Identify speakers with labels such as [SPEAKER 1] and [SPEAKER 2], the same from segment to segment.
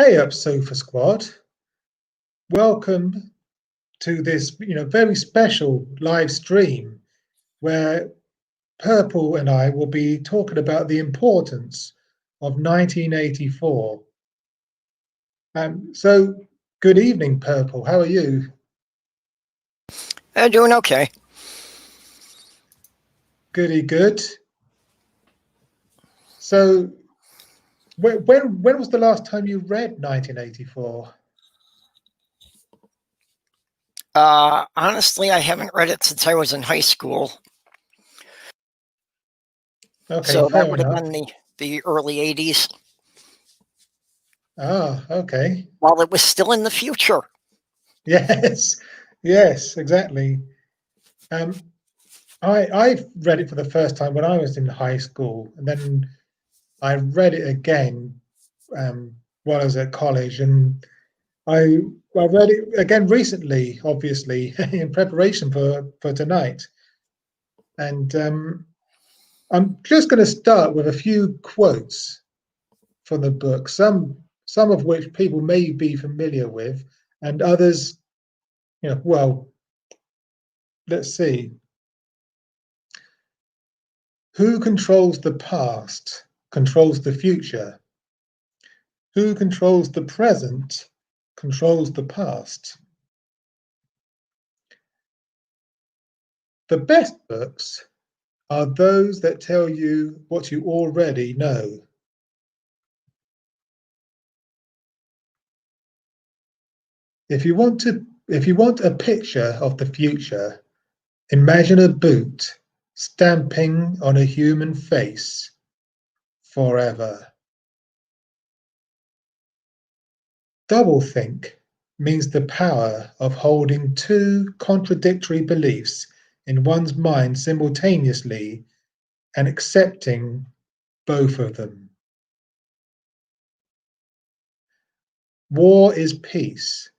[SPEAKER 1] Hey up, Sofa Squad. Welcome to this, very special live stream where Purple and I will be talking about the importance of 1984. So good evening, Purple. How are you?
[SPEAKER 2] Doing okay.
[SPEAKER 1] Goody good. So when was the last time you read 1984?
[SPEAKER 2] Honestly, I haven't read it since I was in high school.
[SPEAKER 1] Okay,
[SPEAKER 2] So that
[SPEAKER 1] fair
[SPEAKER 2] would have
[SPEAKER 1] enough.
[SPEAKER 2] been the early 80s,
[SPEAKER 1] Ah, okay.
[SPEAKER 2] while it was still in the future.
[SPEAKER 1] Yes, yes, exactly. I read it for the first time when I was in high school, and then I read it again while I was at college, and I I read it again recently, obviously, in preparation for tonight. And I'm just going to start with a few quotes from the book, some of which people may be familiar with, and others, well, let's see. Who controls the past controls the future. Who controls the present controls the past. The best books are those that tell you what you already know. If you want a picture of the future, imagine a boot stamping on a human face forever. Doublethink means the power of holding two contradictory beliefs in one's mind simultaneously and accepting both of them. War is peace.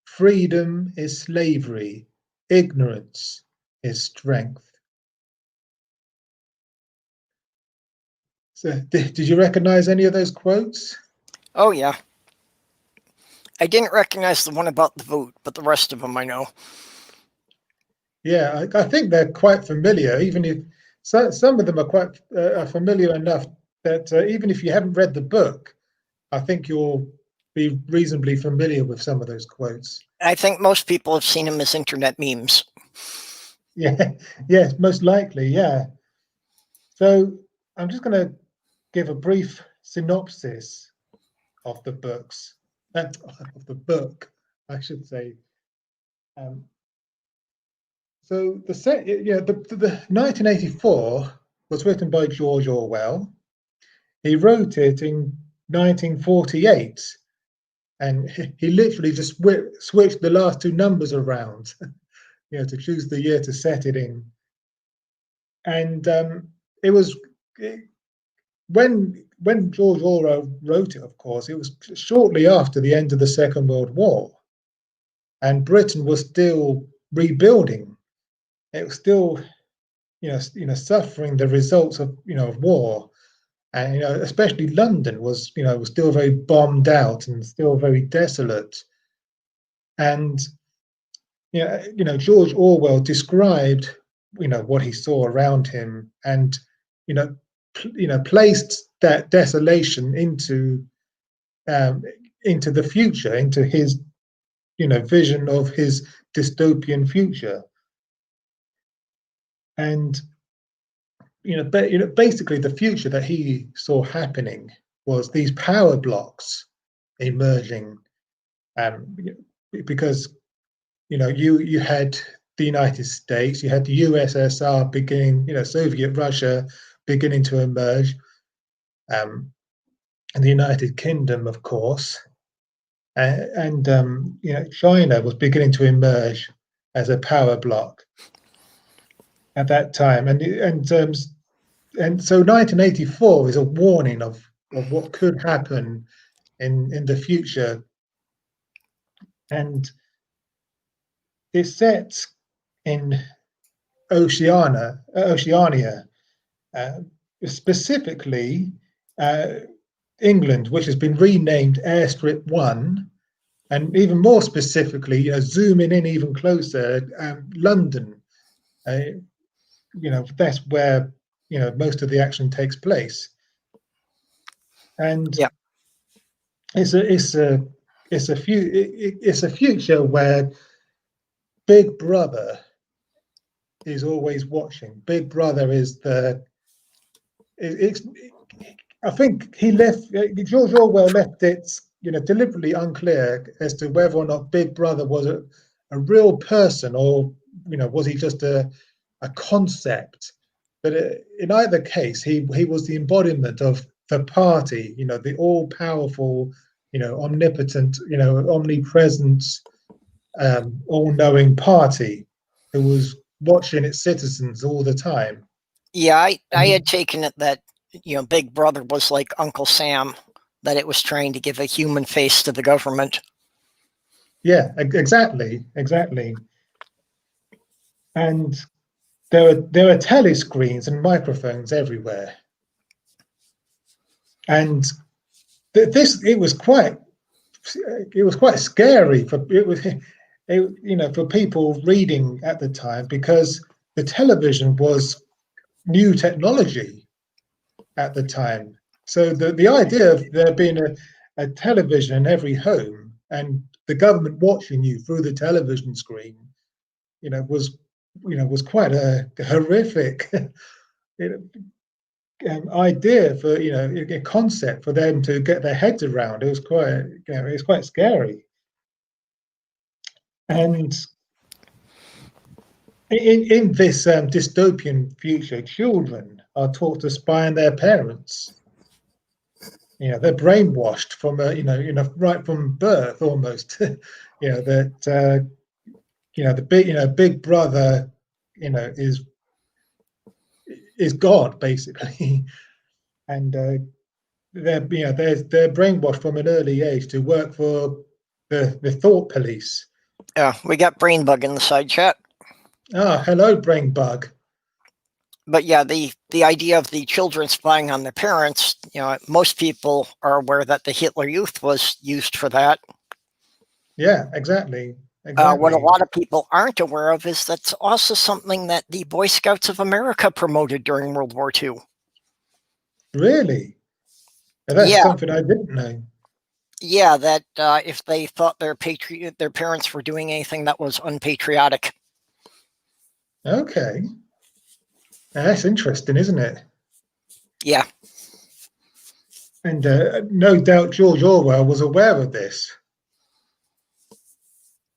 [SPEAKER 1] Freedom is slavery. Ignorance is strength. So, did you recognize any of those quotes?
[SPEAKER 2] Oh, yeah. I didn't recognize the one about the vote, but the rest of them I know.
[SPEAKER 1] Yeah, I think they're quite familiar, even if some of them are quite familiar enough that even if you haven't read the book, I think you'll be reasonably familiar with some of those quotes.
[SPEAKER 2] I think most people have seen them as internet memes.
[SPEAKER 1] Yeah, yes, most likely, yeah. So I'm just going to give a brief synopsis of the books, of the book, I should say. Um, so the 1984 was written by George Orwell. He wrote it in 1948, and he literally just switched the last two numbers around, to choose the year to set it in. And it was when George Orwell wrote it, of course, it was shortly after the end of the Second World War, and Britain was still rebuilding. It was still, suffering the results of war, and especially London was still very bombed out and still very desolate. And George Orwell described what he saw around him, and you know placed that desolation um, into the future, into his vision of his dystopian future. And basically the future that he saw happening was these power blocks emerging, um, because you had the United States, you had the USSR beginning, Soviet Russia beginning to emerge, and the United Kingdom, of course, and China was beginning to emerge as a power block at that time, and so 1984 is a warning of what could happen in the future, and it's set in Oceania, specifically England, which has been renamed Airstrip 1, and even more specifically, zooming in even closer, London. That's where most of the action takes place, and
[SPEAKER 2] Yeah.
[SPEAKER 1] it's a future where Big Brother is always watching. Big Brother is it's I think he left George Orwell left it deliberately unclear as to whether or not Big Brother was a real person, or was he just a concept. But in either case, he was the embodiment of the party, the all powerful, omnipotent, omnipresent, all knowing party who was watching its citizens all the time.
[SPEAKER 2] Yeah, I
[SPEAKER 1] And
[SPEAKER 2] had taken it that, Big Brother was like Uncle Sam, that it was trying to give a human face to the government.
[SPEAKER 1] yeah, exactly. And there are telescreens and microphones everywhere. And it was quite scary for people reading at the time, because the television was new technology at the time. So the idea of there being a television in every home and the government watching you through the television screen, was quite a horrific idea for a concept for them to get their heads around. It was quite scary. And in this dystopian future, children are taught to spy on their parents. They're brainwashed from right from birth almost. That the Big Brother is God basically, and they're brainwashed from an early age to work for the thought police.
[SPEAKER 2] Yeah, we got Brain Bug in the side chat.
[SPEAKER 1] Hello, brain bug.
[SPEAKER 2] But yeah, the idea of the children spying on their parents, most people are aware that the Hitler Youth was used for that.
[SPEAKER 1] Yeah, exactly.
[SPEAKER 2] What a lot of people aren't aware of is that's also something that the Boy Scouts of America promoted during World War II.
[SPEAKER 1] Really? That's something I didn't know.
[SPEAKER 2] Yeah, that if they thought their parents were doing anything that was unpatriotic.
[SPEAKER 1] Okay. That's interesting, isn't it?
[SPEAKER 2] Yeah.
[SPEAKER 1] And no doubt George Orwell was aware of this,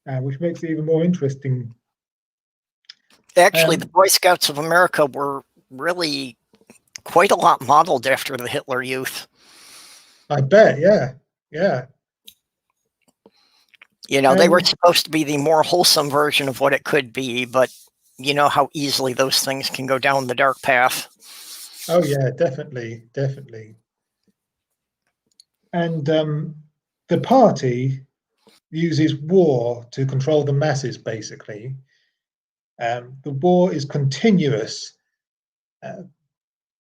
[SPEAKER 1] which makes it even more interesting.
[SPEAKER 2] Actually, the Boy Scouts of America were really quite a lot modeled after the Hitler Youth.
[SPEAKER 1] I bet, yeah.
[SPEAKER 2] They were supposed to be the more wholesome version of what it could be, but you know how easily those things can go down the dark path.
[SPEAKER 1] Oh yeah, definitely. And the party uses war to control the masses, basically. The war is continuous.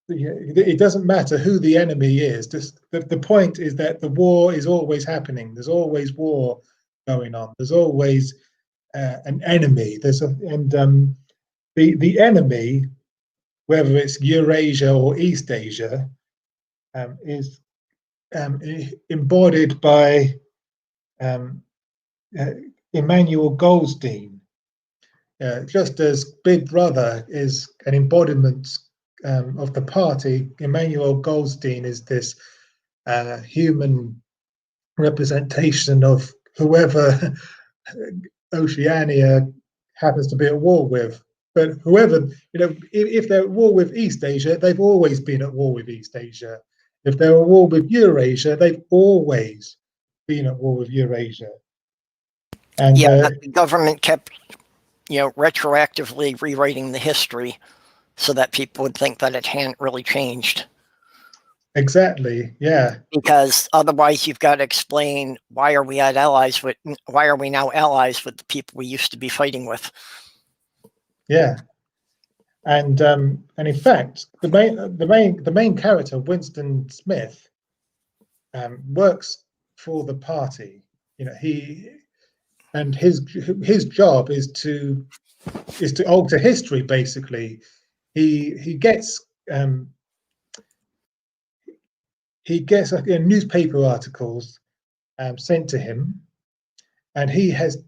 [SPEAKER 1] It doesn't matter who the enemy is. The point is that the war is always happening. There's always war going on. There's always an enemy. The enemy, whether it's Eurasia or East Asia, is embodied by Emmanuel Goldstein. Just as Big Brother is an embodiment of the party, Emmanuel Goldstein is this human representation of whoever Oceania happens to be at war with. But whoever, if they're at war with East Asia, they've always been at war with East Asia. If they're at war with Eurasia, they've always been at war with Eurasia. And
[SPEAKER 2] the government kept, retroactively rewriting the history so that people would think that it hadn't really changed.
[SPEAKER 1] Exactly, yeah.
[SPEAKER 2] Because otherwise you've got to explain why are we now allies with the people we used to be fighting with.
[SPEAKER 1] Yeah. And in fact, the main character, Winston Smith, works for the party. You know, his job is to alter history. Basically, he gets newspaper articles sent to him, and he has,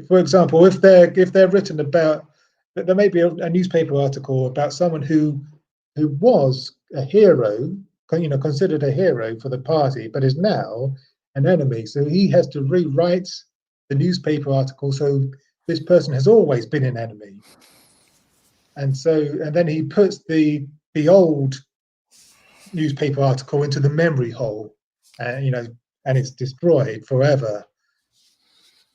[SPEAKER 1] for example, if they're written about, there may be a newspaper article about someone who was a hero, considered a hero for the party, but is now an enemy. So he has to rewrite the newspaper article so this person has always been an enemy. And then he puts the old newspaper article into the memory hole, and it's destroyed forever.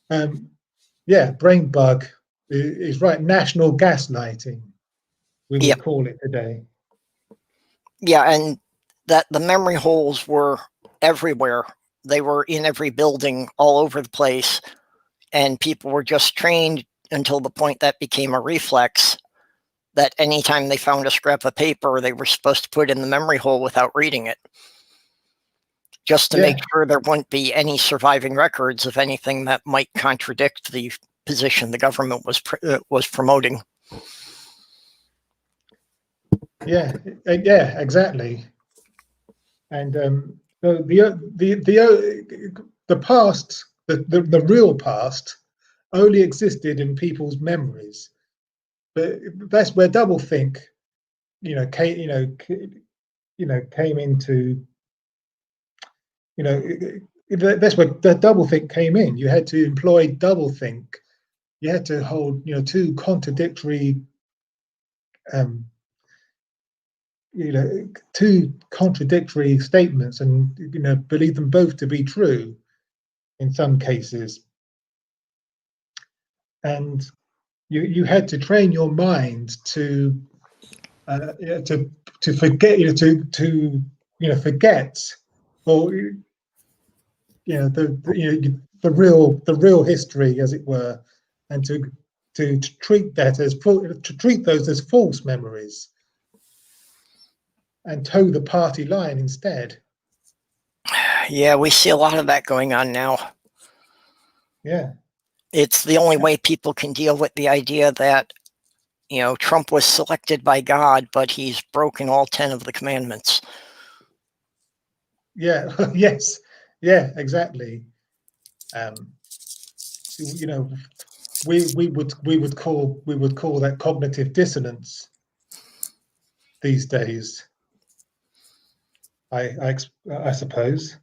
[SPEAKER 1] Brain bug is right. National gaslighting, we would call it today.
[SPEAKER 2] Yeah, and that the memory holes were everywhere. They were in every building, all over the place, and people were just trained until the point that became a reflex, that anytime they found a scrap of paper, they were supposed to put in the memory hole without reading it, just to make sure there wouldn't be any surviving records of anything that might contradict the position the government was promoting.
[SPEAKER 1] Yeah, exactly. And the past, the real past, only existed in people's memories. But that's where doublethink, came into. That's where the doublethink came in. You had to employ doublethink. You had to hold, two contradictory, statements, and believe them both to be true in some cases. And you had to train your mind to forget, forget, or the real history, as it were, and to treat those as false memories, and toe the party line instead.
[SPEAKER 2] Yeah, we see a lot of that going on now.
[SPEAKER 1] Yeah,
[SPEAKER 2] it's the only way people can deal with the idea that Trump was selected by God, but he's broken all 10 of the commandments.
[SPEAKER 1] Yeah. Yes. Yeah. Exactly. We would call that cognitive dissonance these days. I suppose.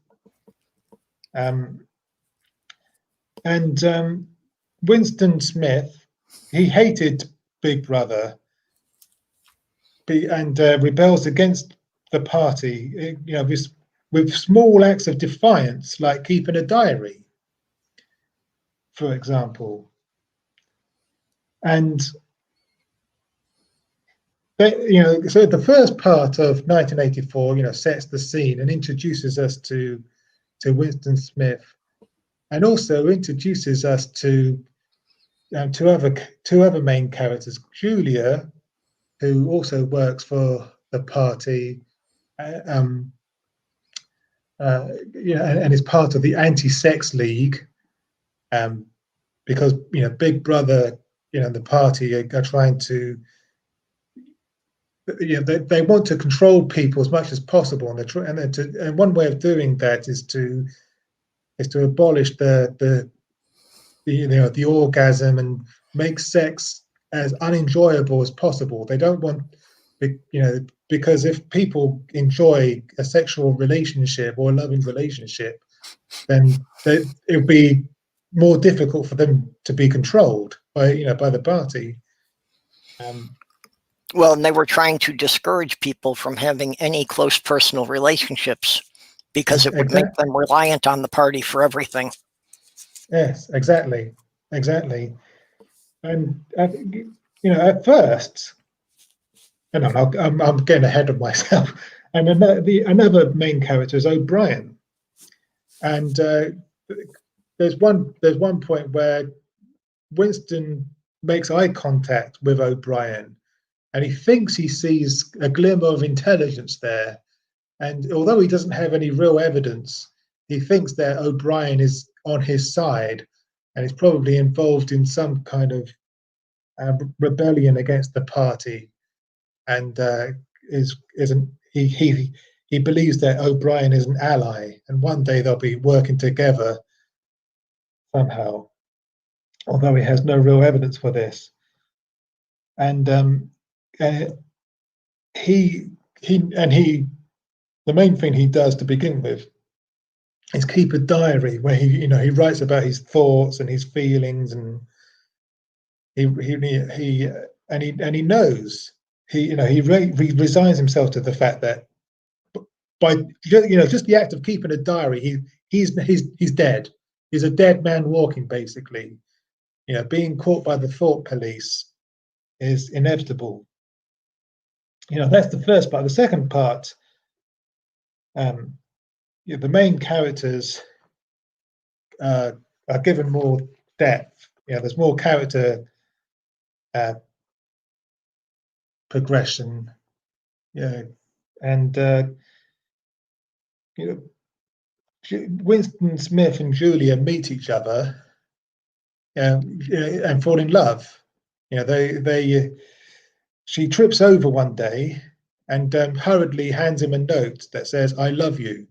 [SPEAKER 1] And Winston Smith, he hated Big Brother, and rebels against the party. With small acts of defiance, like keeping a diary, for example. And so the first part of 1984, sets the scene and introduces us to Winston Smith, and also introduces us to two other main characters, Julia, who also works for the party, and is part of the anti-sex league, because Big Brother, the party are trying to, they want to control people as much as possible, and one way of doing that is to abolish the orgasm and make sex as unenjoyable as possible. They don't want, because if people enjoy a sexual relationship or a loving relationship, then it would be more difficult for them to be controlled by the party.
[SPEAKER 2] Well, and they were trying to discourage people from having any close personal relationships because it would make them reliant on the party for everything.
[SPEAKER 1] Yes, exactly. And at first, and I'm getting ahead of myself. And another main character is O'Brien, and there's one point where Winston makes eye contact with O'Brien, and he thinks he sees a glimmer of intelligence there, And although he doesn't have any real evidence, he thinks that O'Brien is on his side and is probably involved in some kind of rebellion against the party, and isn't he believes that O'Brien is an ally, and one day they'll be working together somehow, although he has no real evidence for this. And he the main thing he does to begin with is keep a diary where he writes about his thoughts and his feelings, and he knows he resigns himself to the fact that by just the act of keeping a diary, he's dead. He's a dead man walking, basically. Being caught by the thought police is inevitable. That's the first part. The second part, the main characters are given more depth. There's more character progression. And Winston Smith and meet each other and fall in love. She trips over one day and hurriedly hands him a note that says, "I love you."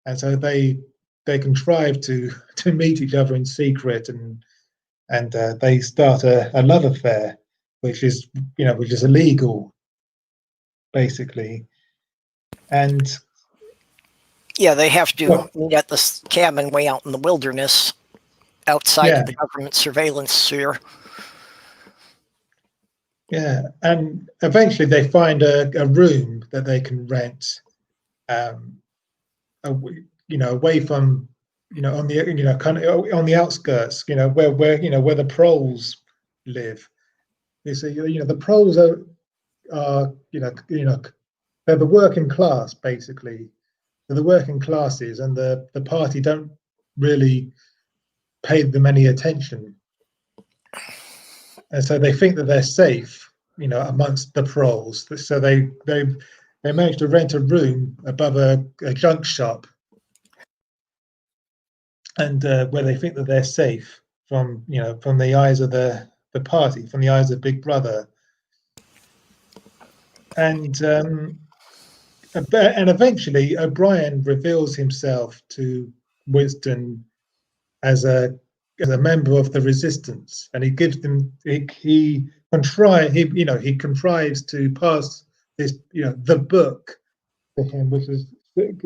[SPEAKER 1] And so they contrive to meet each other in secret, and they start a love affair, which is illegal, basically. And
[SPEAKER 2] yeah, they have to meet at this cabin way out in the wilderness, outside of the government surveillance sphere.
[SPEAKER 1] Yeah, and eventually they find a room that they can rent, away from, on the kind of on the outskirts, where the proles live. You see, the proles are they're the working class, basically. They're the working classes, and the party don't really pay them any attention. And so they think that they're safe, amongst the proles. So they manage to rent a room above a junk shop, and where they think that they're safe from the eyes of the party, from the eyes of Big Brother. And eventually O'Brien reveals himself to Winston as a member of the resistance, and he gives them he contrives to pass this the book to him, which has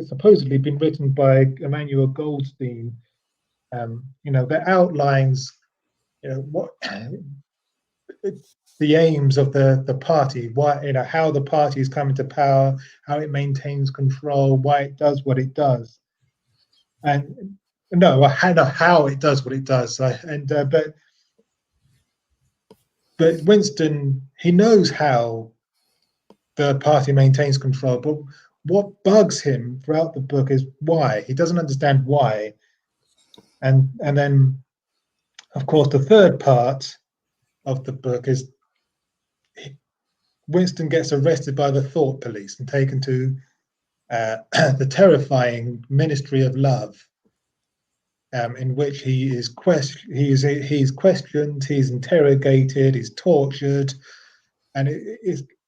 [SPEAKER 1] supposedly been written by Emmanuel Goldstein, that outlines what the aims of the party, why how the party is coming to power, how it maintains control, why it does what it does, and how it does what it does. But Winston, he knows how the party maintains control, but what bugs him throughout the book is why. He doesn't understand why. And then, of course, the third part of the book is Winston gets arrested by the thought police and taken to the terrifying Ministry of Love, in which he's questioned, he's interrogated, he's tortured, and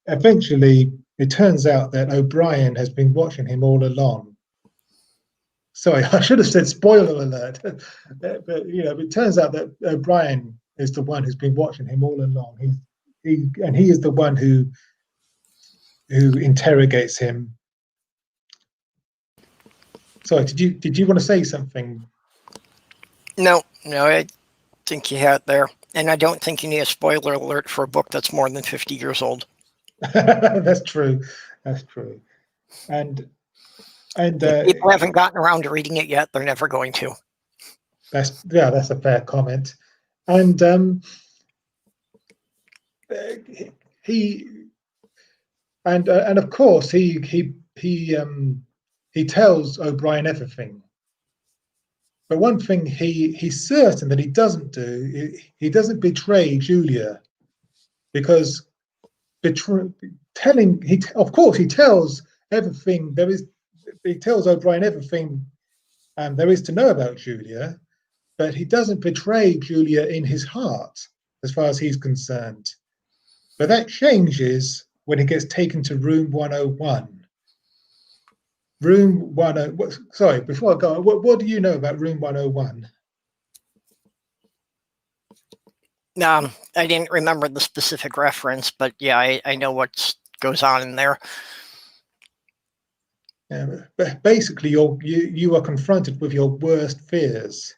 [SPEAKER 1] eventually it turns out that O'Brien has been watching him all along. Sorry, I should have said spoiler alert, but it turns out that O'Brien is the one who's been watching him all along. He is the one who interrogates him. Sorry, did you want to say something?
[SPEAKER 2] No, I think you had it there, and I don't think you need a spoiler alert for a book that's more than 50 years old.
[SPEAKER 1] That's true. And
[SPEAKER 2] if people haven't gotten around to reading it yet, they're never going to.
[SPEAKER 1] That's a fair comment. And of course he tells O'Brien everything. But one thing he's certain that he doesn't do, he doesn't betray Julia, because he tells everything there is. He tells O'Brien everything there is to know about Julia, but he doesn't betray Julia in his heart, as far as he's concerned. But that changes when he gets taken to room 101. Room 101. Sorry, before I go, what do you know about room 101?
[SPEAKER 2] I didn't remember the specific reference, but yeah, I know what goes on in there.
[SPEAKER 1] Basically, you are confronted with your worst fears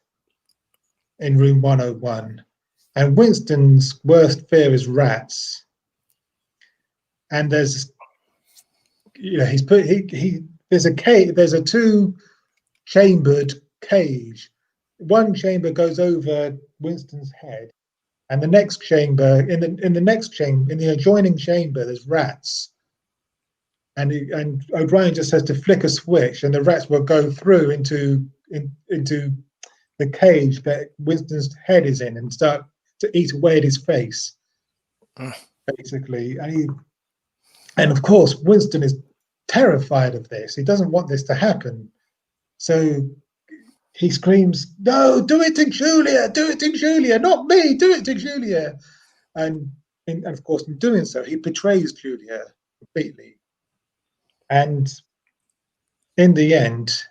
[SPEAKER 1] in room 101, and Winston's worst fear is rats. And there's, there's a cage, there's a two-chambered cage. One chamber goes over Winston's head, and the next chamber, in the adjoining chamber, there's rats. And O'Brien just has to flick a switch, and the rats will go through into the cage that Winston's head is in and start to eat away at his face, basically. And of course, Winston is terrified of this. He doesn't want this to happen. So he screams, "No, do it to Julia! Do it to Julia! Not me! Do it to Julia!" And of course, in doing so, he betrays Julia completely. And in the end,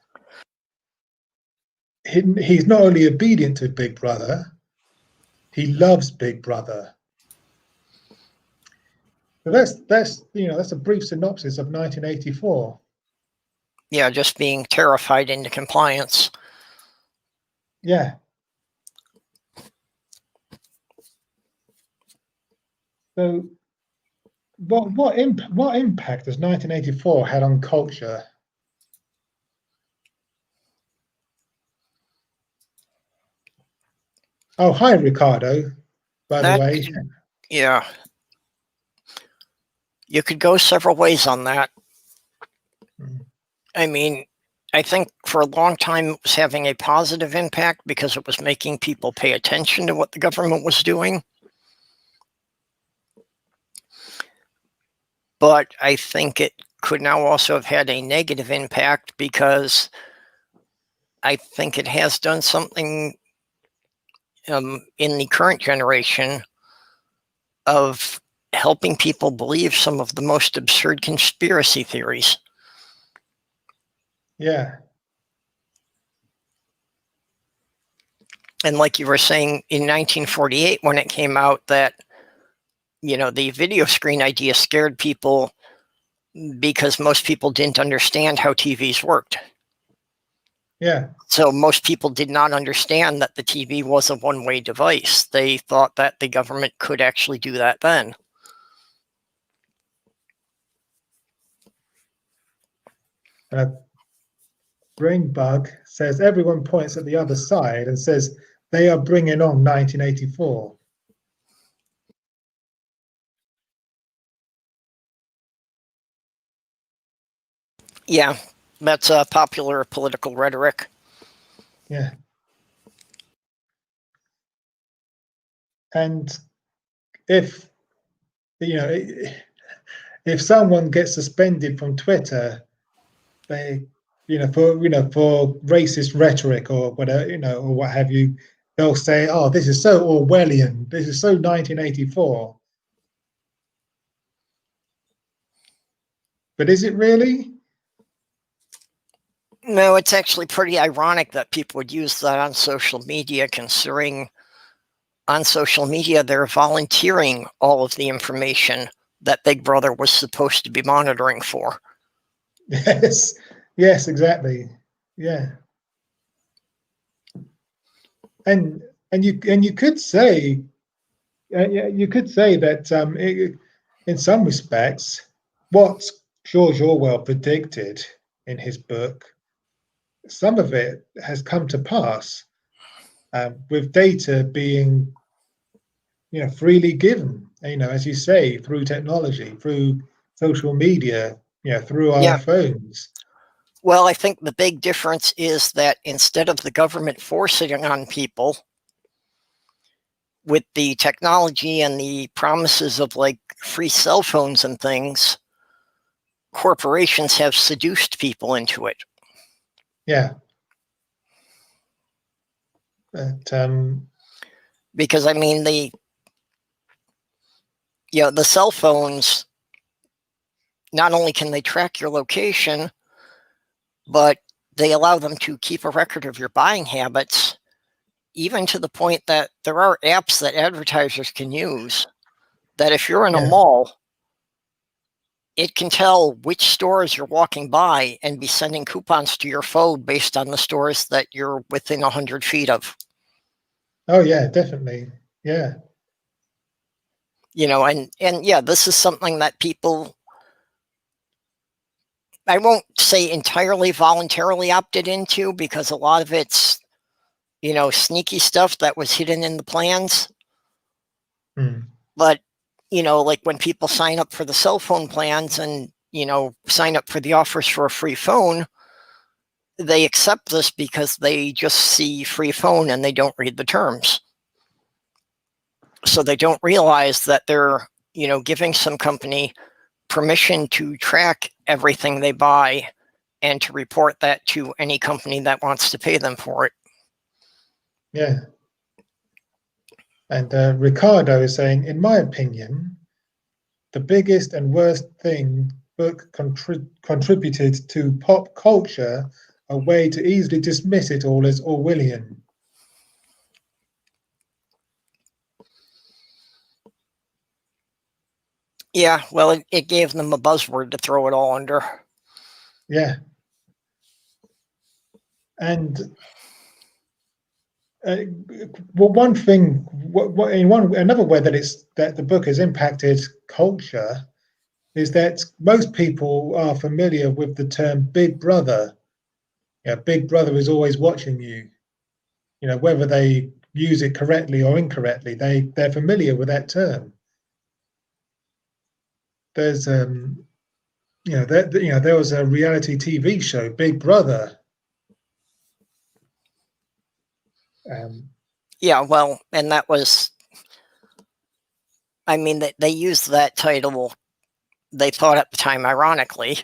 [SPEAKER 1] he's not only obedient to Big Brother, he loves Big Brother. So that's a brief synopsis of 1984.
[SPEAKER 2] Yeah, just being terrified into compliance.
[SPEAKER 1] Yeah. So, what impact has 1984 had on culture? Oh, hi, Ricardo, by the way.
[SPEAKER 2] Yeah. You could go several ways on that. I mean, I think for a long time it was having a positive impact because it was making people pay attention to what the government was doing. But I think it could now also have had a negative impact because I think it has done something in the current generation of helping people believe some of the most absurd conspiracy theories.
[SPEAKER 1] Yeah.
[SPEAKER 2] And like you were saying, in 1948, when it came out that, the video screen idea scared people because most people didn't understand how TVs worked.
[SPEAKER 1] Yeah.
[SPEAKER 2] So most people did not understand that the TV was a one-way device. They thought that the government could actually do that then.
[SPEAKER 1] Brainbug says everyone points at the other side and says they are bringing on 1984.
[SPEAKER 2] Yeah, that's popular political rhetoric.
[SPEAKER 1] Yeah. And if someone gets suspended from Twitter, they for racist rhetoric or whatever, or what have you, they'll say, "Oh, this is so Orwellian. This is so 1984." But is it really?
[SPEAKER 2] No, it's actually pretty ironic that people would use that on social media, considering on social media they're volunteering all of the information that Big Brother was supposed to be monitoring for.
[SPEAKER 1] Yes, exactly. Yeah. And you could say that in some respects, what George Orwell predicted in his book, some of it has come to pass, with data being freely given, as you say, through technology, through social media, through our phones.
[SPEAKER 2] Well, I think the big difference is that instead of the government forcing on people with the technology and the promises of like free cell phones and things, corporations have seduced people into it.
[SPEAKER 1] Yeah. But
[SPEAKER 2] because I mean the cell phones, not only can they track your location, but they allow them to keep a record of your buying habits, even to the point that there are apps that advertisers can use that if you're in a mall, it can tell which stores you're walking by and be sending coupons to your phone based on the stores that you're within 100 feet of.
[SPEAKER 1] Oh yeah, definitely. Yeah.
[SPEAKER 2] And yeah, this is something that people, I won't say entirely voluntarily opted into, because a lot of it's, sneaky stuff that was hidden in the plans. But, like when people sign up for the cell phone plans and, sign up for the offers for a free phone, they accept this because they just see free phone and they don't read the terms. So they don't realize that they're, giving some company permission to track everything they buy and to report that to any company that wants to pay them for it.
[SPEAKER 1] Yeah. And Ricardo is saying, in my opinion, the biggest and worst thing book contributed to pop culture, a way to easily dismiss it all as Orwellian.
[SPEAKER 2] Yeah, well, it gave them a buzzword to throw it all under.
[SPEAKER 1] Yeah. And well, one thing, another way that the book has impacted culture is that most people are familiar with the term Big Brother. Yeah, Big Brother is always watching you. Whether they use it correctly or incorrectly, they're familiar with that term. There's there was a reality TV show, Big Brother.
[SPEAKER 2] Yeah, well, and that was, I mean, they used that title, they thought at the time, ironically,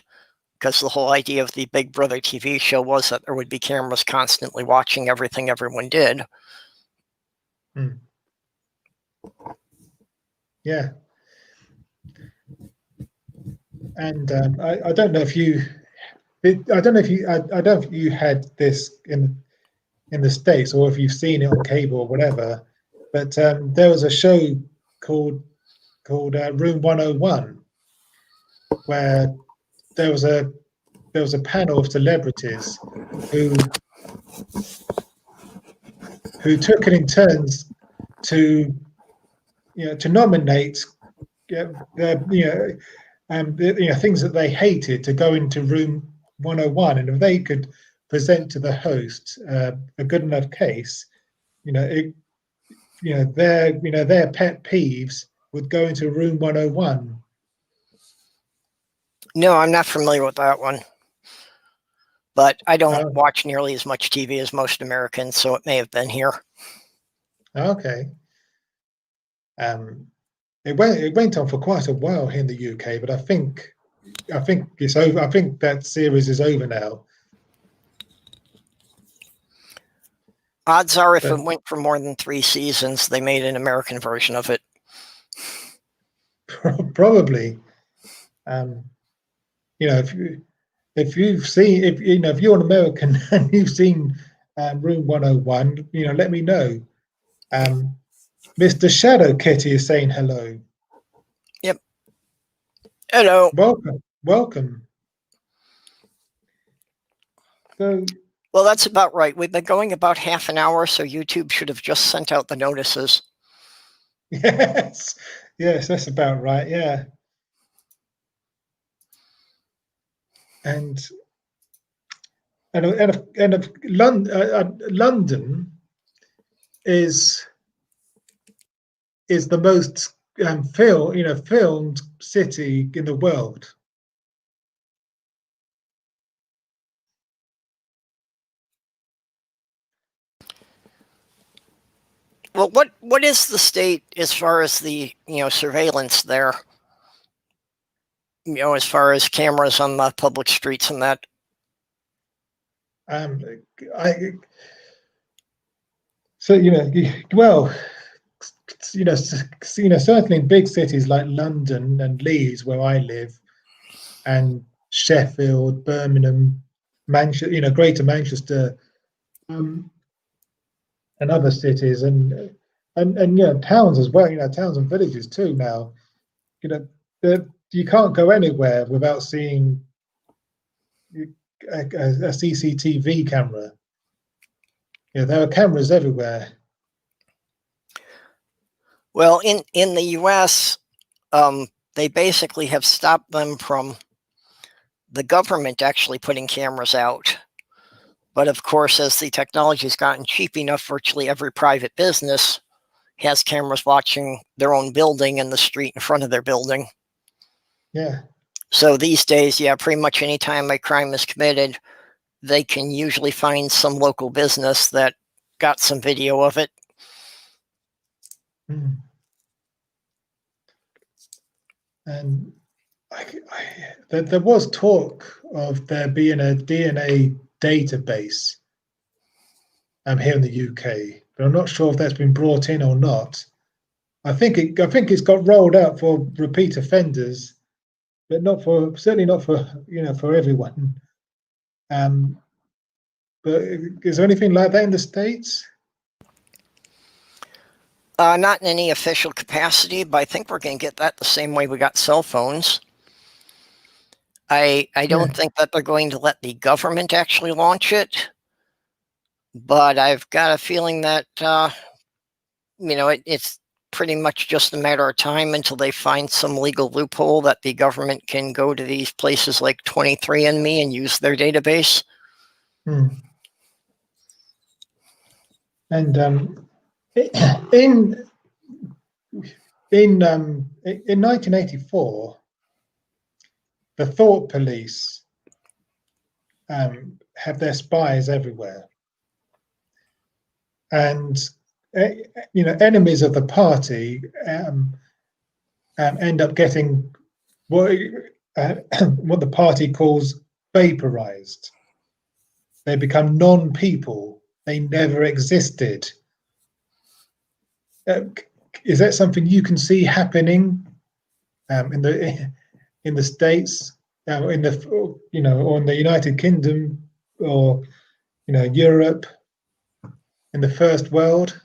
[SPEAKER 2] because the whole idea of the Big Brother TV show was that there would be cameras constantly watching everything everyone did.
[SPEAKER 1] Yeah. And I don't know if you, I don't know if you had this in the States or if you've seen it on cable or whatever, but there was a show called Room 101, where there was a panel of celebrities who took it in turns to nominate things that they hated to go into Room 101, and if they could present to the host a good enough case, their pet peeves would go into Room 101.
[SPEAKER 2] No, I'm not familiar with that one, but I don't watch nearly as much TV as most Americans, so it may have been here.
[SPEAKER 1] Okay. It went on for quite a while here in the UK, but I think it's over. I think that series is over now.
[SPEAKER 2] Odds are, if it went for more than 3 seasons, they made an American version of it.
[SPEAKER 1] Probably. If you're an American and you've seen Room 101, let me know. Mr. Shadow Kitty is saying hello.
[SPEAKER 2] Yep. Hello.
[SPEAKER 1] Welcome. So,
[SPEAKER 2] well, that's about right. We've been going about half an hour, so YouTube should have just sent out the notices.
[SPEAKER 1] Yes, that's about right. Yeah. And London is the most filmed city in the world.
[SPEAKER 2] Well, what is the state as far as the surveillance there? as far as cameras on the public streets and that?
[SPEAKER 1] I so well, certainly in big cities like London and Leeds, where I live, and Sheffield, Birmingham, Manchester, Greater Manchester, and other cities, and towns as well, towns and villages too. Now, you can't go anywhere without seeing a CCTV camera. There are cameras everywhere.
[SPEAKER 2] Well, in the US, they basically have stopped them from the government actually putting cameras out. But of course, as the technology has gotten cheap enough, virtually every private business has cameras watching their own building and the street in front of their building.
[SPEAKER 1] Yeah.
[SPEAKER 2] So these days, pretty much any time a crime is committed, they can usually find some local business that got some video of it.
[SPEAKER 1] And there was talk of there being a DNA database here in the UK, but I'm not sure if that's been brought in or not. I think it's got rolled out for repeat offenders, but certainly not for for everyone. But is there anything like that in the States?
[SPEAKER 2] Not in any official capacity, but I think we're going to get that the same way we got cell phones. I don't think that they're going to let the government actually launch it, but I've got a feeling that it's pretty much just a matter of time until they find some legal loophole that the government can go to these places like 23andMe and use their database.
[SPEAKER 1] And in 1984, the thought police have their spies everywhere, and enemies of the party end up getting what the party calls vaporized. They become non-people. They never existed. Is that something you can see happening in the States, or in the United Kingdom, or Europe, in the first world?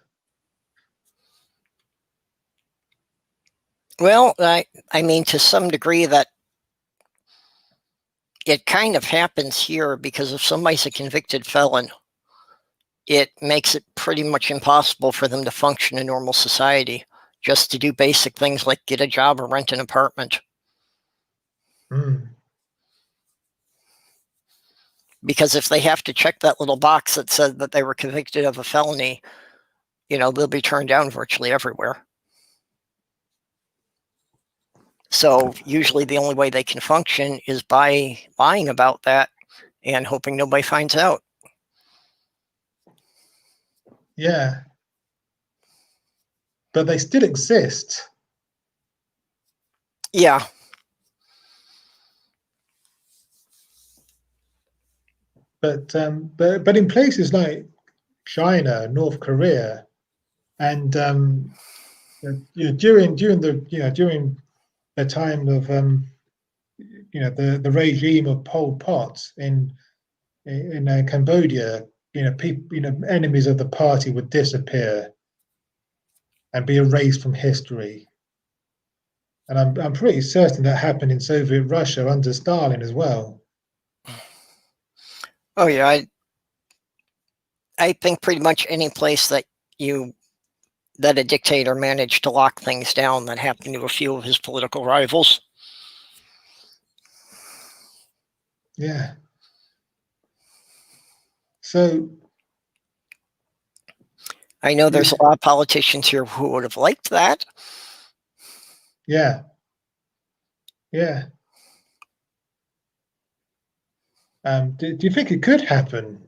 [SPEAKER 2] Well, I mean, to some degree, that it kind of happens here, because if somebody's a convicted felon, it makes it pretty much impossible for them to function in normal society, just to do basic things like get a job or rent an apartment. Because if they have to check that little box that said that they were convicted of a felony, they'll be turned down virtually everywhere. So usually the only way they can function is by lying about that and hoping nobody finds out.
[SPEAKER 1] Yeah. But they still exist.
[SPEAKER 2] Yeah.
[SPEAKER 1] But in places like China, North Korea, and during the time of the regime of Pol Pot in Cambodia, enemies of the party would disappear and be erased from history. And I'm pretty certain that happened in Soviet Russia under Stalin as well.
[SPEAKER 2] Oh yeah, I think pretty much any place that a dictator managed to lock things down, that happened to a few of his political rivals.
[SPEAKER 1] Yeah. So
[SPEAKER 2] I know there's a lot of politicians here who would have liked that.
[SPEAKER 1] Yeah. Yeah. Do you think it could happen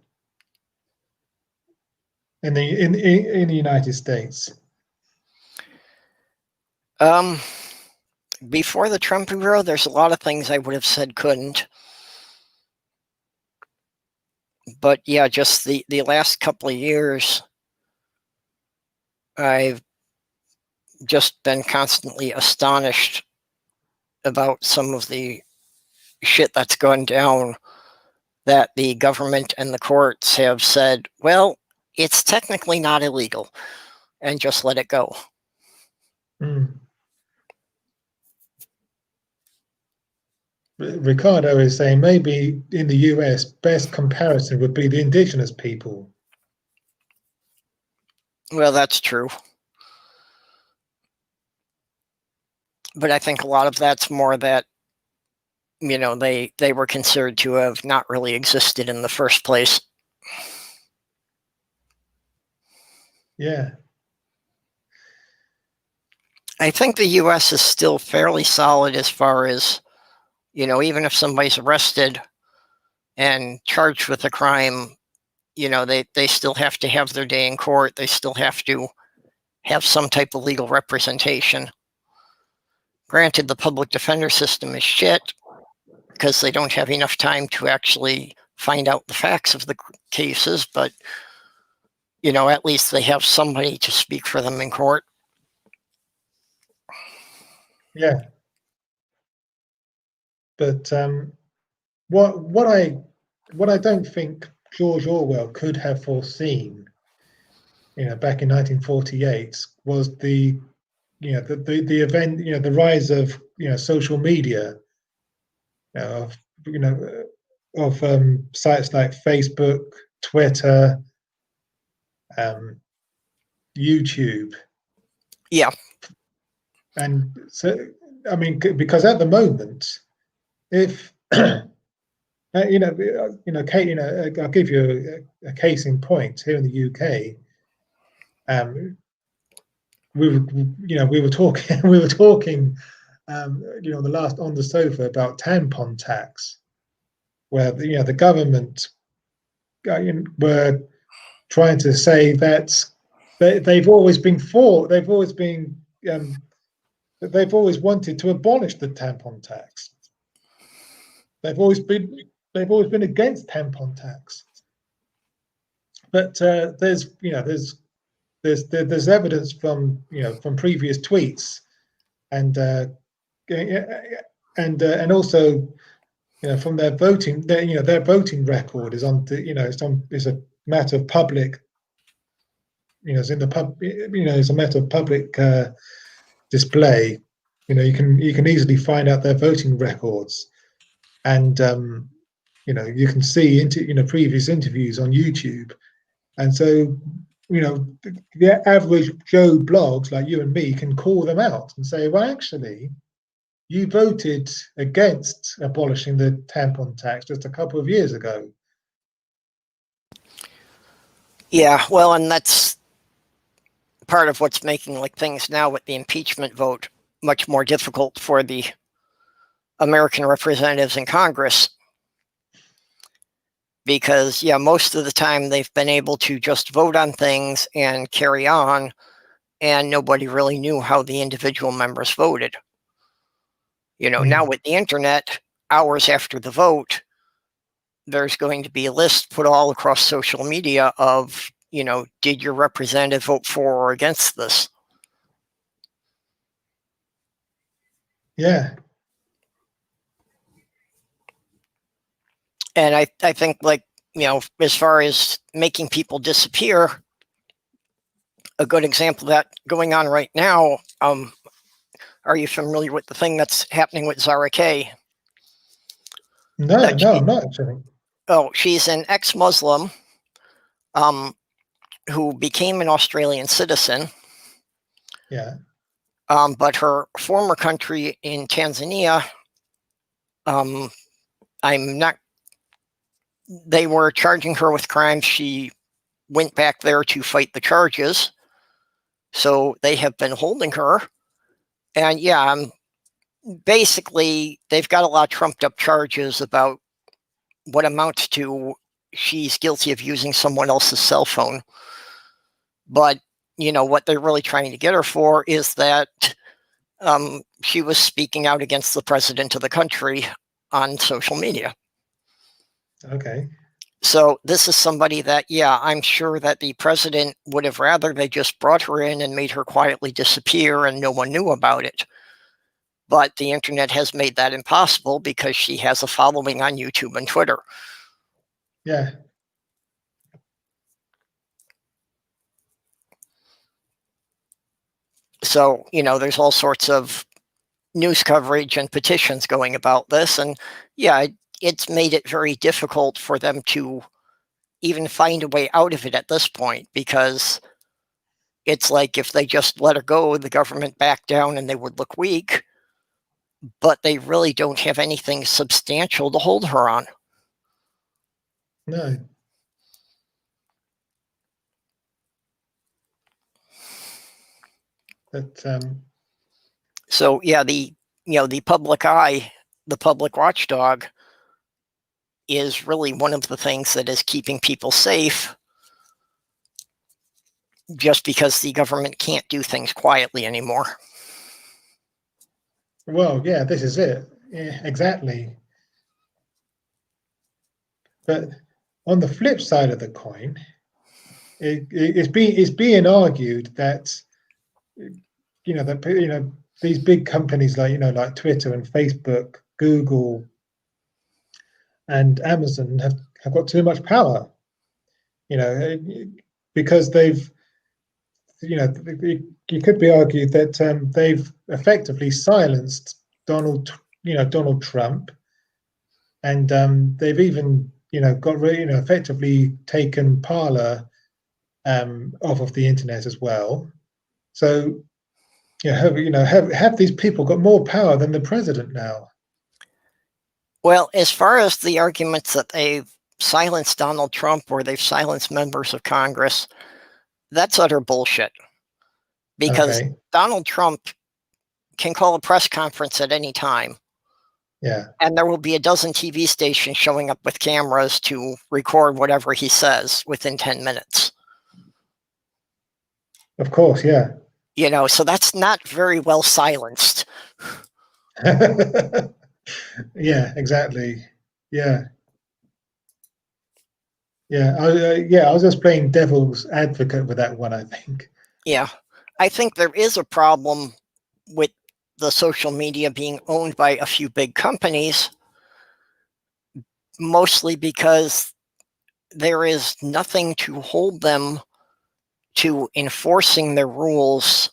[SPEAKER 1] in the United States?
[SPEAKER 2] Before the Trump era, there's a lot of things I would have said couldn't. But yeah, just the last couple of years, I've just been constantly astonished about some of the shit that's gone down, that the government and the courts have said, well, it's technically not illegal, and just let it go.
[SPEAKER 1] Mm. Ricardo is saying maybe in the US, best comparison would be the indigenous people.
[SPEAKER 2] Well, that's true. But I think a lot of that's more that, you know, they were considered to have not really existed in the first place.
[SPEAKER 1] Yeah.
[SPEAKER 2] I think the US is still fairly solid as far as, you know, even if somebody's arrested and charged with a crime, you know, they still have to have their day in court. They still have to have some type of legal representation. Granted, the public defender system is shit because they don't have enough time to actually find out the facts of the cases, but, you know, at least they have somebody to speak for them in court.
[SPEAKER 1] Yeah. But what I don't think George Orwell could have foreseen, you know, back in 1948 was the event, you know, the rise of, you know, social media, of you know of sites like Facebook, Twitter, YouTube.
[SPEAKER 2] Yeah.
[SPEAKER 1] And so, I mean, because at the moment, if Kate, I'll give you a case in point here in the UK. We were talking, the last on the sofa about tampon tax, where the government were trying to say that they've always been for, they've always been, they've always wanted to abolish the tampon tax. They've always been against tampon tax. But there's evidence from previous tweets and also from their voting, their voting record is on is a matter of public, it's in the pub, it's a matter of public display. You can easily find out their voting records, and you can see into previous interviews on YouTube, and so the average Joe blogs like you and me can call them out and say, well, actually, you voted against abolishing the tampon tax just a couple of years ago.
[SPEAKER 2] Yeah, well, and that's part of what's making things now with the impeachment vote much more difficult for the American representatives in Congress. Because, yeah, most of the time they've been able to just vote on things and carry on, and nobody really knew how the individual members voted. Now with the internet, hours after the vote, there's going to be a list put all across social media of, did your representative vote for or against this?
[SPEAKER 1] Yeah.
[SPEAKER 2] And I think, as far as making people disappear, a good example of that going on right now, are you familiar with the thing that's happening with Zara Kay?
[SPEAKER 1] No, I'm not actually.
[SPEAKER 2] Oh, she's an ex-Muslim who became an Australian citizen.
[SPEAKER 1] Yeah.
[SPEAKER 2] But her former country in Tanzania, they were charging her with crimes. She went back there to fight the charges. So they have been holding her. And yeah, basically, they've got a lot of trumped up charges about what amounts to she's guilty of using someone else's cell phone. But, what they're really trying to get her for is that She was speaking out against the president of the country on social media.
[SPEAKER 1] Okay.
[SPEAKER 2] So this is somebody that, yeah, I'm sure that the president would have rather they just brought her in and made her quietly disappear and no one knew about it. But the internet has made that impossible because she has a following on YouTube and Twitter.
[SPEAKER 1] Yeah.
[SPEAKER 2] So, there's all sorts of news coverage and petitions going about this. And yeah, it's made it very difficult for them to even find a way out of it at this point, because it's like if they just let her go, the government backed down and they would look weak, but they really don't have anything substantial to hold her on.
[SPEAKER 1] No. But
[SPEAKER 2] So yeah, the public eye, the public watchdog, is really one of the things that is keeping people safe, just because the government can't do things quietly anymore.
[SPEAKER 1] well, yeah, this is it. Yeah, exactly. But on the flip side of the coin, it's being argued that these big companies like Twitter and Facebook, Google, and Amazon have got too much power. Because they've you could be argued that they've effectively silenced Donald Trump, and they've even got effectively taken Parler off of the internet as well. So have these people got more power than the president now?
[SPEAKER 2] Well, as far as the arguments that they've silenced Donald Trump or they've silenced members of Congress, that's utter bullshit. Because
[SPEAKER 1] Okay.
[SPEAKER 2] Donald Trump can call a press conference at any time.
[SPEAKER 1] Yeah.
[SPEAKER 2] And there will be a dozen TV stations showing up with cameras to record whatever he says within 10 minutes.
[SPEAKER 1] Of course, yeah.
[SPEAKER 2] So that's not very well silenced.
[SPEAKER 1] Yeah, exactly. Yeah. Yeah, I was just playing devil's advocate with that one, I think.
[SPEAKER 2] Yeah. I think there is a problem with the social media being owned by a few big companies, mostly because there is nothing to hold them to enforcing their rules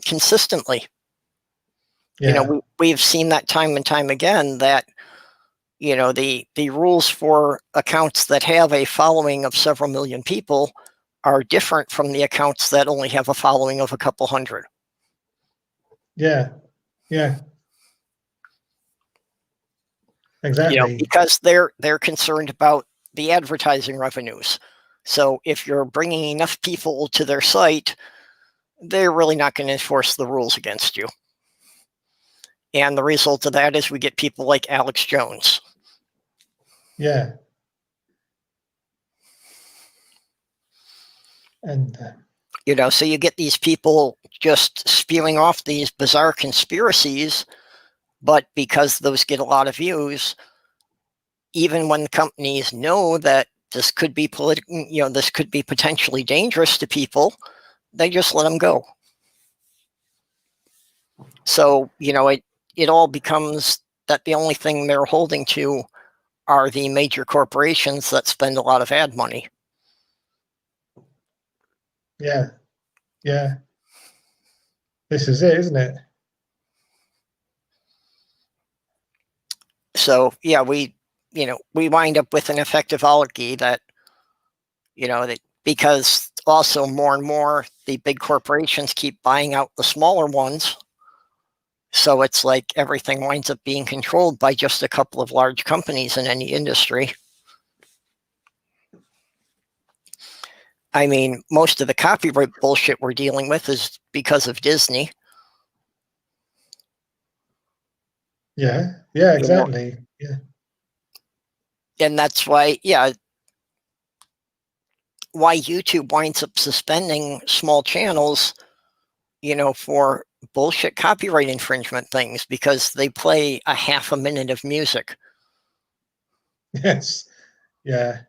[SPEAKER 2] consistently.
[SPEAKER 1] Yeah.
[SPEAKER 2] We've seen that time and time again, that the rules for accounts that have a following of several million people are different from the accounts that only have a following of a couple hundred.
[SPEAKER 1] Yeah. Yeah. Exactly.
[SPEAKER 2] Because they're concerned about the advertising revenues. So if you're bringing enough people to their site, they're really not going to enforce the rules against you. And the result of that is we get people like Alex Jones.
[SPEAKER 1] Yeah. And
[SPEAKER 2] so you get these people just spewing off these bizarre conspiracies, but because those get a lot of views, even when the companies know that this could be this could be potentially dangerous to people, they just let them go. So, it all becomes that the only thing they're holding to are the major corporations that spend a lot of ad money.
[SPEAKER 1] yeah. Yeah. This is it, isn't it?
[SPEAKER 2] So, yeah, we wind up with an effective oligarchy that, because also more and more the big corporations keep buying out the smaller ones. So it's like everything winds up being controlled by just a couple of large companies in any industry. I mean, most of the copyright bullshit we're dealing with is because of Disney.
[SPEAKER 1] Yeah. Yeah, exactly. Yeah.
[SPEAKER 2] And that's why, why YouTube winds up suspending small channels, for bullshit copyright infringement things because they play a half a minute of music.
[SPEAKER 1] Yes. Yeah.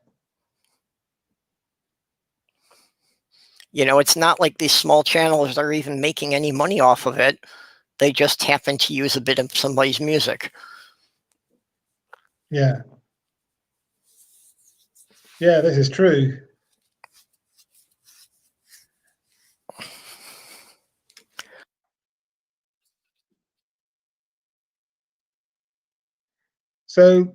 [SPEAKER 2] It's not like these small channels are even making any money off of it. They just happen to use a bit of somebody's music.
[SPEAKER 1] Yeah. Yeah, this is true. So,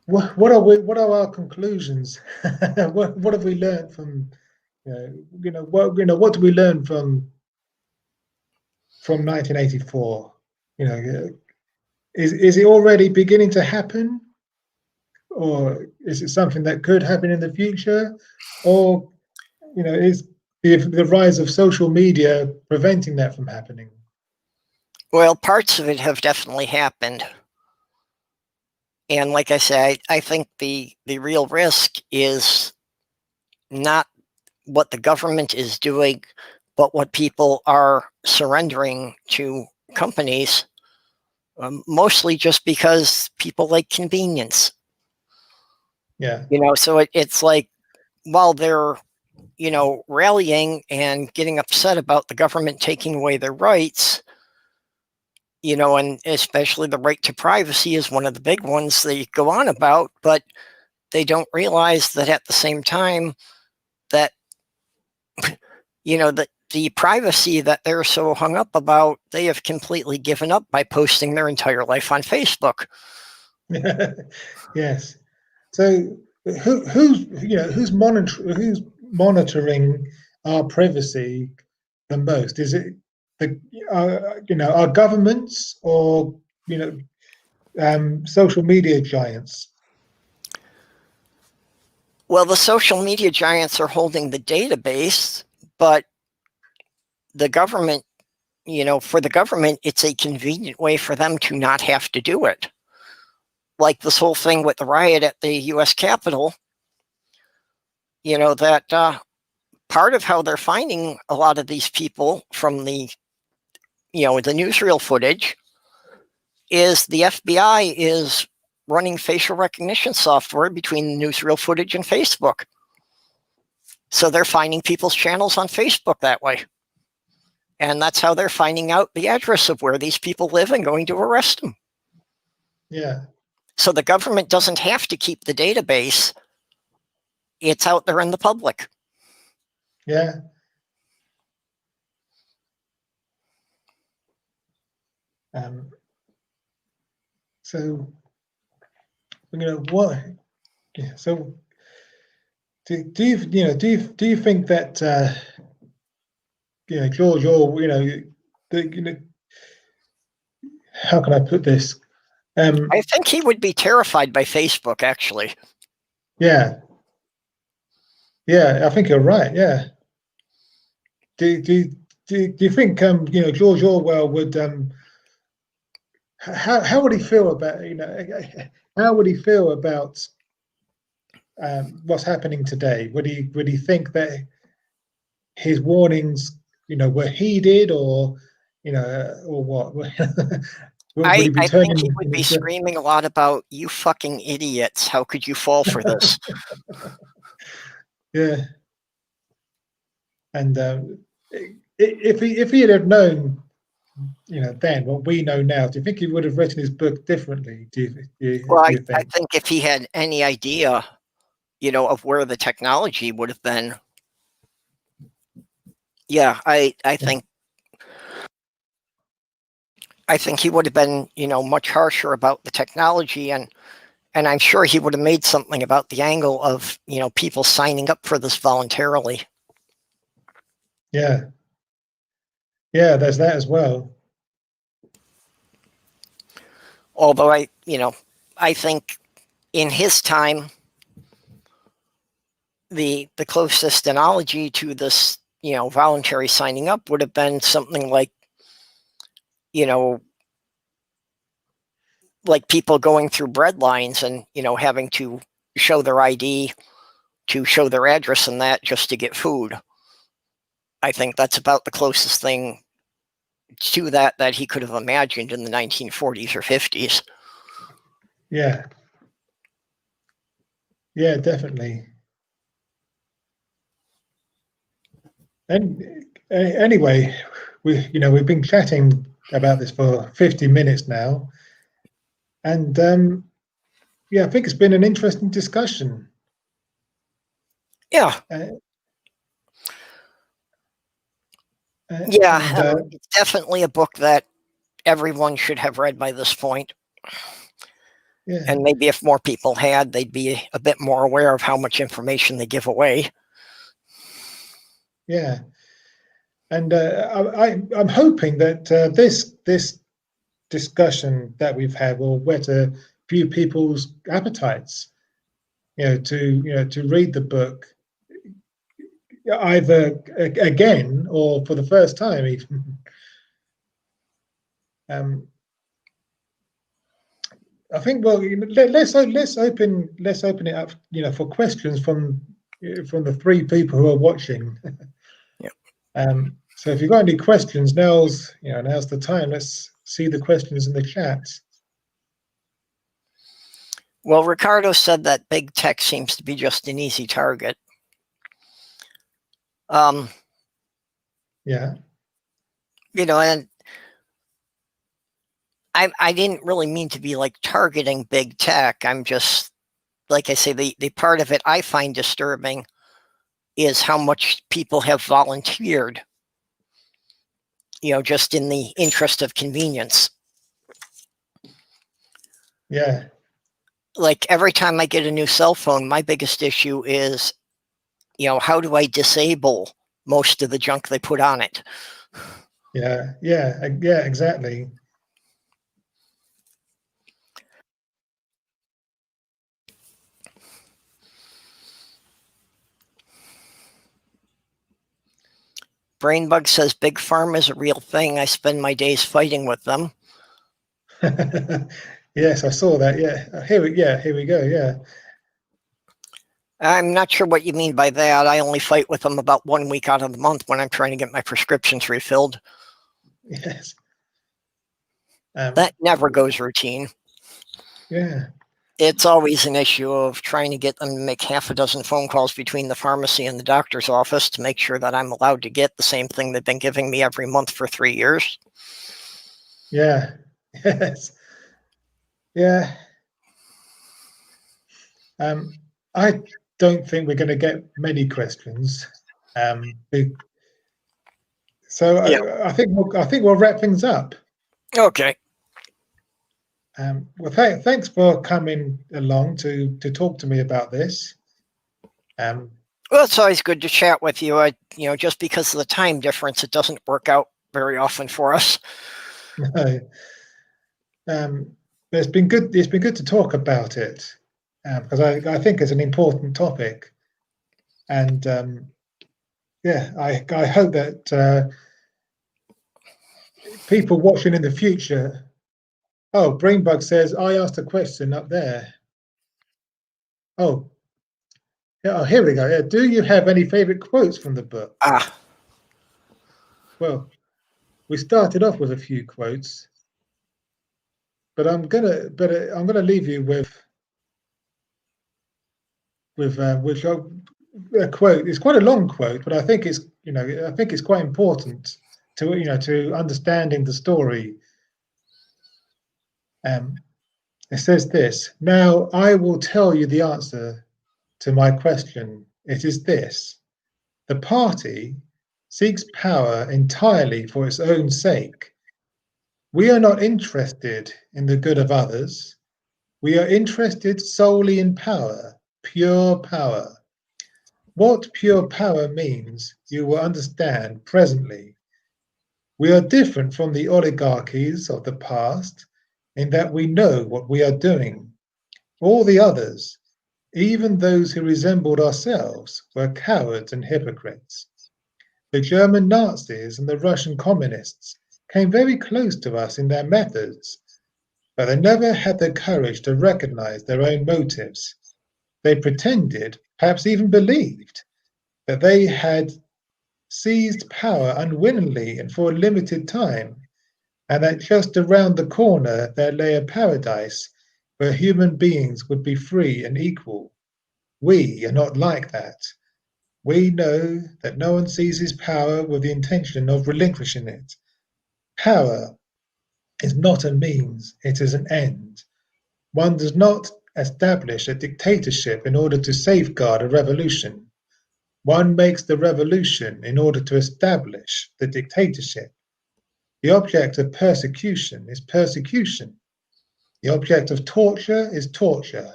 [SPEAKER 1] what are we? What are our conclusions? What have we learned from? What do we learn from 1984? Is it already beginning to happen, or is it something that could happen in the future, or is the rise of social media preventing that from happening?
[SPEAKER 2] Well, parts of it have definitely happened. And like I said, I think the real risk is not what the government is doing, but what people are surrendering to companies, mostly just because people like convenience.
[SPEAKER 1] Yeah.
[SPEAKER 2] So it's like while they're, rallying and getting upset about the government taking away their rights, and especially the right to privacy is one of the big ones they go on about, but they don't realize that at the same time that, that the privacy that they're so hung up about, they have completely given up by posting their entire life on Facebook.
[SPEAKER 1] Yes. So who's monitoring our privacy the most? Is it our governments, or social media giants?
[SPEAKER 2] Well, the social media giants are holding the database, but the government, for the government, it's a convenient way for them to not have to do it. Like this whole thing with the riot at the US Capitol, that part of how they're finding a lot of these people from the newsreel footage is the FBI is running facial recognition software between the newsreel footage and Facebook. So they're finding people's channels on Facebook that way. And that's how they're finding out the address of where these people live and going to arrest them.
[SPEAKER 1] Yeah.
[SPEAKER 2] So the government doesn't have to keep the database. It's out there in the public.
[SPEAKER 1] Yeah. So what? Yeah, so do you think that George Orwell, how can I put this?
[SPEAKER 2] I think he would be terrified by Facebook, actually.
[SPEAKER 1] Yeah. Yeah, I think you're right. Yeah. Do you think George Orwell would how would he feel about how would he feel about what's happening today? Would he think that his warnings were heeded, or or what? Would he be
[SPEAKER 2] I think he
[SPEAKER 1] turning
[SPEAKER 2] would
[SPEAKER 1] in
[SPEAKER 2] be
[SPEAKER 1] his
[SPEAKER 2] screaming a lot about, "You fucking idiots, how could you fall for this?"
[SPEAKER 1] Yeah. And if he had known then what we know now, do you think he would have written his book differently?
[SPEAKER 2] Well,
[SPEAKER 1] Do you
[SPEAKER 2] I
[SPEAKER 1] think?
[SPEAKER 2] think if he had any idea, of where the technology would have been, yeah, I think he would have been, much harsher about the technology, and I'm sure he would have made something about the angle of, people signing up for this voluntarily.
[SPEAKER 1] Yeah. Yeah, there's that as well.
[SPEAKER 2] Although I think in his time, the closest analogy to this, voluntary signing up would have been something like, like people going through bread lines and, having to show their ID to show their address and that just to get food. I think that's about the closest thing to that he could have imagined in the 1940s or 50s.
[SPEAKER 1] Yeah. Yeah, definitely. And anyway, we've been chatting about this for 50 minutes now, and yeah, I think it's been an interesting discussion.
[SPEAKER 2] Yeah. Yeah, it's definitely a book that everyone should have read by this point.
[SPEAKER 1] Yeah.
[SPEAKER 2] And maybe if more people had, they'd be a bit more aware of how much information they give away.
[SPEAKER 1] Yeah. And I'm hoping that this discussion that we've had will whet a few people's appetites, to read the book either again or for the first time even. I think, well, let's open it up, for questions from the three people who are watching.
[SPEAKER 2] Yeah.
[SPEAKER 1] So if you've got any questions, now's the time. Let's see the questions in the chat.
[SPEAKER 2] Well, Ricardo said that big tech seems to be just an easy target.
[SPEAKER 1] Yeah.
[SPEAKER 2] And I didn't really mean to be like targeting big tech. I'm just, like I say, the part of it I find disturbing is how much people have volunteered, just in the interest of convenience.
[SPEAKER 1] Yeah.
[SPEAKER 2] Like every time I get a new cell phone, my biggest issue is, how do I disable most of the junk they put on it?
[SPEAKER 1] Yeah, exactly.
[SPEAKER 2] Brainbug says Big Pharma is a real thing. I spend my days fighting with them.
[SPEAKER 1] Yes, I saw that. Yeah, here we go. Yeah.
[SPEAKER 2] I'm not sure what you mean by that. I only fight with them about 1 week out of the month when I'm trying to get my prescriptions refilled.
[SPEAKER 1] Yes.
[SPEAKER 2] That never goes routine.
[SPEAKER 1] Yeah.
[SPEAKER 2] It's always an issue of trying to get them to make half a dozen phone calls between the pharmacy and the doctor's office to make sure that I'm allowed to get the same thing they've been giving me every month for 3 years.
[SPEAKER 1] Yeah. Yes. Yeah. I don't think we're going to get many questions. So
[SPEAKER 2] Yeah.
[SPEAKER 1] I think we'll wrap things up.
[SPEAKER 2] Okay.
[SPEAKER 1] Well, thanks for coming along to talk to me about this.
[SPEAKER 2] Well, it's always good to chat with you. Just because of the time difference, it doesn't work out very often for us.
[SPEAKER 1] No. It's been good. It's been good to talk about it because I think it's an important topic, and yeah, I hope that people watching in the future. Oh, Brainbug says I asked a question up there. Oh, yeah. Oh, here we go. Yeah. Do you have any favorite quotes from the book? Well, we started off with a few quotes, but I'm gonna leave you with a quote. It's quite a long quote, but I think it's quite important to understanding the story. It says this: "Now I will tell you the answer to my question. It is this: the party seeks power entirely for its own sake. We are not interested in the good of others. We are interested solely in power, pure power. What pure power means, you will understand presently. We are different from the oligarchies of the past in that we know what we are doing. All the others, even those who resembled ourselves, were cowards and hypocrites. The German Nazis and the Russian communists came very close to us in their methods, but they never had the courage to recognize their own motives. they pretended, perhaps even believed, that they had seized power unwillingly and for a limited time, and that just around the corner there lay a paradise where human beings would be free and equal. We are not like that. We know that no one seizes power with the intention of relinquishing it. Power is not a means, it is an end. One does not establish a dictatorship in order to safeguard a revolution. One makes the revolution in order to establish the dictatorship. The object of persecution is persecution. The object of torture is torture.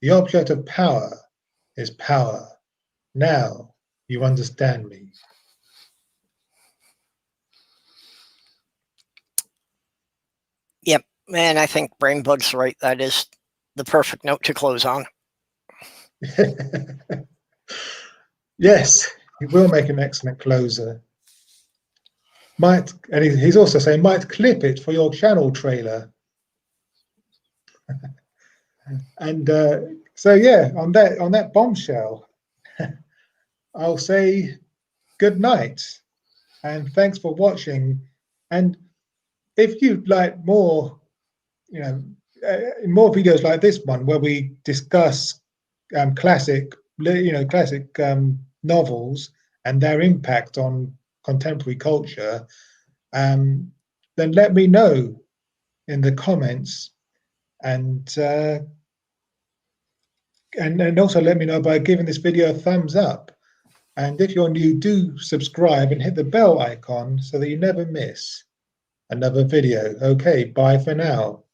[SPEAKER 1] The object of power is power. Now you understand me.
[SPEAKER 2] Yep, and I think Brainbug's right. That is the perfect note to close on.
[SPEAKER 1] Yes, he will make an excellent closer. And he's also saying, might clip it for your channel trailer. And so yeah, on that bombshell, I'll say good night and thanks for watching. And if you'd like more, more videos like this one where we discuss classic novels and their impact on contemporary culture, then let me know in the comments, and also let me know by giving this video a thumbs up. And if you're new, do subscribe and hit the bell icon so that you never miss another video. Okay, bye for now.